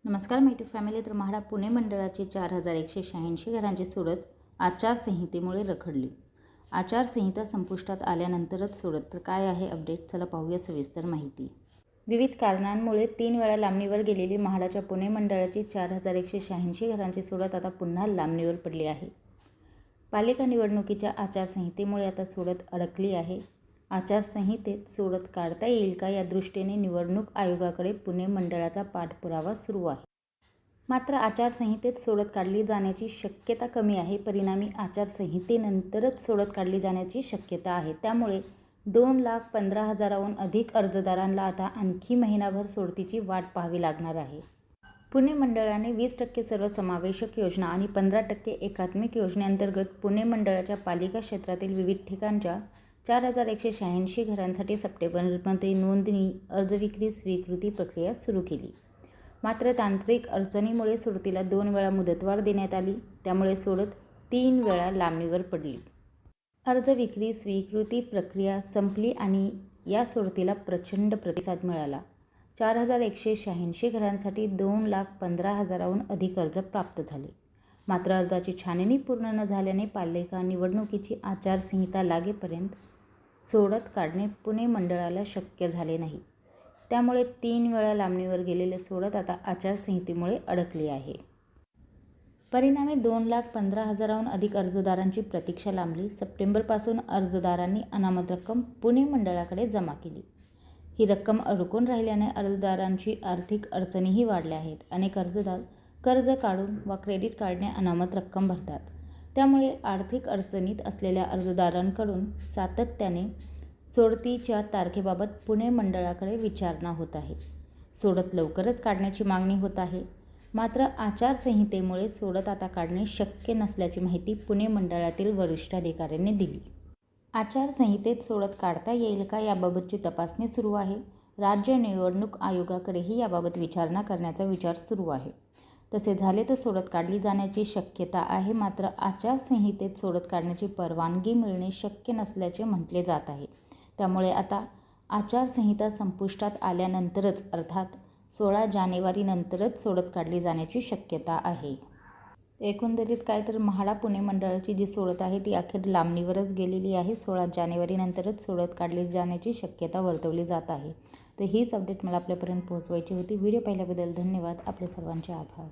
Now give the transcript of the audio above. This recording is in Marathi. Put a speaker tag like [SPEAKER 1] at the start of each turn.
[SPEAKER 1] नमस्कार माय फॅमिली. तर म्हाडा पुणे मंडळाची 4186 घरांची सोडत आचारसंहितेमुळे रखडली. आचारसंहिता संपुष्टात आल्यानंतरच सोडत. तर काय आहे अपडेट, चला पाहूया सविस्तर माहिती. विविध कारणांमुळे 3 वेळा लांबणीवर गेलेली म्हाडाच्या पुणे मंडळाची 4186 घरांची सोडत आता पुन्हा लांबणीवर पडली आहे. पालिका निवडणुकीच्या आचारसंहितेमुळे आता सोडत अडकली आहे. आचारसंहितेत सोडत काढता येईल का या दृष्टीने निवडणूक आयोगाकडे पुणे मंडळाचा पाठपुरावा सुरू आहे. मात्र आचारसंहितेत सोडत काढली जाण्याची शक्यता कमी आहे. परिणामी आचारसंहितेनंतरच सोडत काढली जाण्याची शक्यता आहे. त्यामुळे 2,15,000हून अधिक अर्जदारांना आता आणखी महिनाभर सोडतीची वाट पाहावी लागणार आहे. पुणे मंडळाने 20% सर्वसमावेशक योजना आणि 15% एकात्मिक योजनेअंतर्गत पुणे मंडळाच्या पालिका क्षेत्रातील विविध ठिकाणच्या 4186 घरांसाठी सप्टेंबरमध्ये नोंदणी, अर्ज विक्री, स्वीकृती प्रक्रिया सुरू केली. मात्र तांत्रिक अडचणीमुळे सोडतीला 2 वेळा मुदतवाढ देण्यात आली. त्यामुळे सोडत 3 वेळा लांबणीवर पडली. अर्ज विक्री स्वीकृती प्रक्रिया संपली आणि या सोडतीला प्रचंड प्रतिसाद मिळाला. 4186 घरांसाठी 2,15,000हून अधिक अर्ज प्राप्त झाले. मात्र अर्जाची छाननी पूर्ण न झाल्याने पालिका निवडणुकीची आचारसंहिता लागेपर्यंत सोडत काढणे पुणे मंडळाला शक्य झाले नाही. त्यामुळे 3 वेळा लांबणीवर गेलेले सोडत आता आचारसंहितेमुळे अडकली आहे. परिणामी 2,15,000हून अधिक अर्जदारांची प्रतीक्षा लांबली. सप्टेंबरपासून अर्जदारांनी अनामत रक्कम पुणे मंडळाकडे जमा केली. ही रक्कम अडकून राहिल्याने अर्जदारांची आर्थिक अडचणीही वाढल्या आहेत. अनेक अर्जदार कर्ज काढून वा क्रेडिट कार्डने अनामत रक्कम भरतात. त्यामुळे आर्थिक अडचणीत असलेल्या अर्जदारांकडून सातत्याने सोडतीच्या तारखेबाबत पुणे मंडळाकडे विचारणा होत आहे. सोडत लवकरच काढण्याची मागणी होत आहे. मात्र आचारसंहितेमुळे सोडत आता काढणे शक्य नसल्याची माहिती पुणे मंडळातील वरिष्ठ अधिकाऱ्यांनी दिली. आचारसंहितेत सोडत काढता येईल का याबाबतची तपासणी सुरू आहे. राज्य निवडणूक आयोगाकडेही याबाबत विचारणा करण्याचा विचार सुरू आहे. तसे झाले तर सोडत काढली जाण्याची शक्यता आहे. मात्र आचारसंहितेत सोडत काढण्याची परवानगी मिळणे शक्य नसल्याचे म्हटले जात आहे. त्यामुळे आता आचारसंहिता संपुष्टात आल्यानंतरच अर्थात 16 जानेवारीनंतरच सोडत काढली जाण्याची शक्यता आहे. एकंदरीत काय तर म्हाडा पुणे मंडळाची जी सोडत आहे ती अखेर लांबणीवरच गेलेली आहे. 16 जानेवारीनंतरच सोडत काढली जाण्याची शक्यता वर्तवली जात आहे. तर हीच अपडेट मला आपल्यापर्यंत पोहोचवायची होती. व्हिडिओ पाहिल्याबद्दल धन्यवाद. आपले सर्वांचे आभार.